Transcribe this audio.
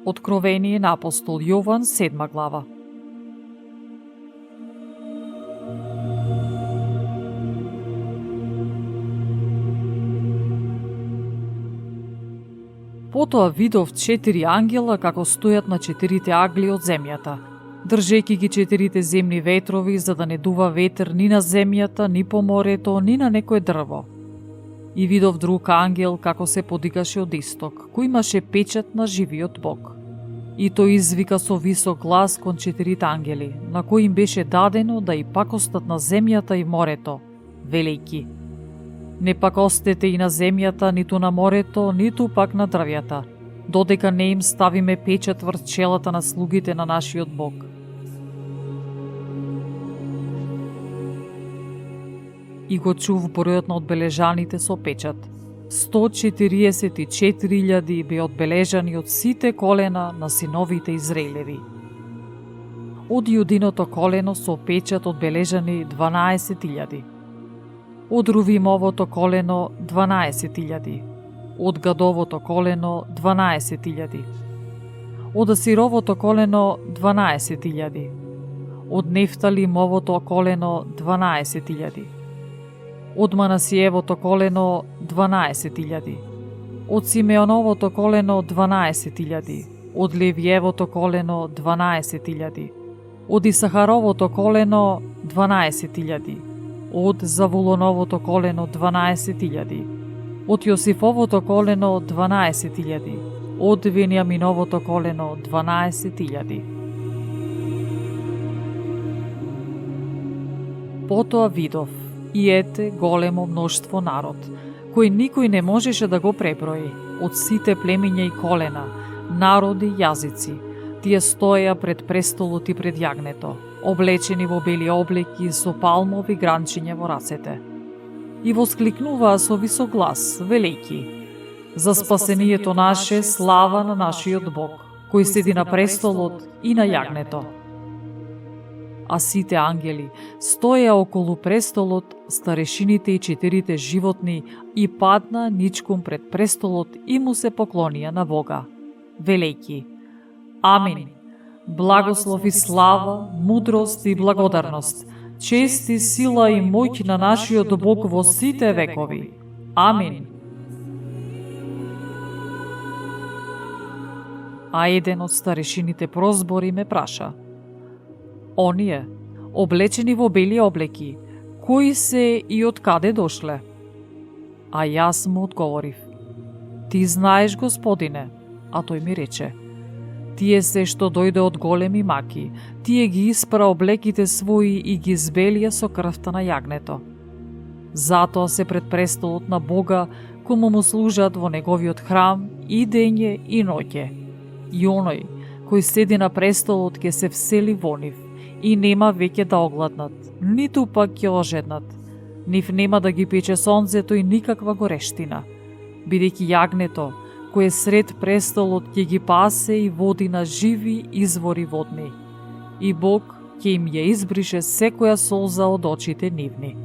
Откровение на апостол Јован, 7 глава. Потоа видов 4 ангела како стојат на 4 агли од земјата, држејќи ги 4 земни ветрови, за да не дува ветер ни на земјата, ни по морето, ни на некое дрво. И видов друг ангел како се подигаше од исток, кој имаше печат на живиот Бог. И тој извика со висок глас кон 4 ангели, на кои им беше дадено да и пакостат на земјата и морето, велејки: не пакостете и на земјата, ниту на морето, ниту пак на дрвјата, додека не им ставиме печат врз челата на слугите на нашиот Бог. И го чув бројот на одбележаните со печат. 144.000 бе одбележани од сите колена на синовите Израелеви. Од јудиното колено со печат одбележани 12.000. Од Рувимовото колено 12.000. Од Гадовото колено 12.000. Од Асировото колено 12.000. Од Нефталимовото колено 12.000. Од Манасиевото колено 12.000. Од Симеоновото колено 12.000. Од Левиевото колено 12.000. Од Исахаровото колено 12.000. Од Завулоновото колено 12.000. Од Јосифовото колено 12.000. Од Венијаминовото колено 12.000. Потоа видов, и ете големо мноштво народ, кој никој не можеше да го преброи, од сите племиња и колена, народи, јазици. Тие стоеа пред престолот и пред јагнето, облечени во бели облеки со палмови гранчиња во рацете. И воскликнуваа со висок глас, велејки: за спасението наше, слава на нашиот Бог, кој седи на престолот и на јагнето. А сите ангели стоеа околу престолот, старешините и 4 животни, и падна ничком пред престолот и му се поклонија на Бога, велејки: Амин. Благослов и слава, мудрост и благодарност, чест и сила и моќ на нашиот Бог во сите векови. Амин. А еден од старешините прозбори ме праша: оние, облечени во бели облеки, кои се и од каде дошле? А јас му одговорив: ти знаеш, Господине. А тој ми рече: тие се што дојде од големи маки, тие ги испра облеките своји и ги избелија со крвта на јагнето. Затоа се пред престолот на Бога, кому му служат во неговиот храм и дење и ноќе. И оној кој седи на престолот ќе се всели во нив, и нема веќе да огладнат, ниту пак ќе ожеднат. Нив нема да ги пече сонцето и никаква горештина, бидејќи јагнето, кој е сред престолот, ќе ги пасе и води на живи извори водни. И Бог ќе им ја избрише секоја солза од очите нивни.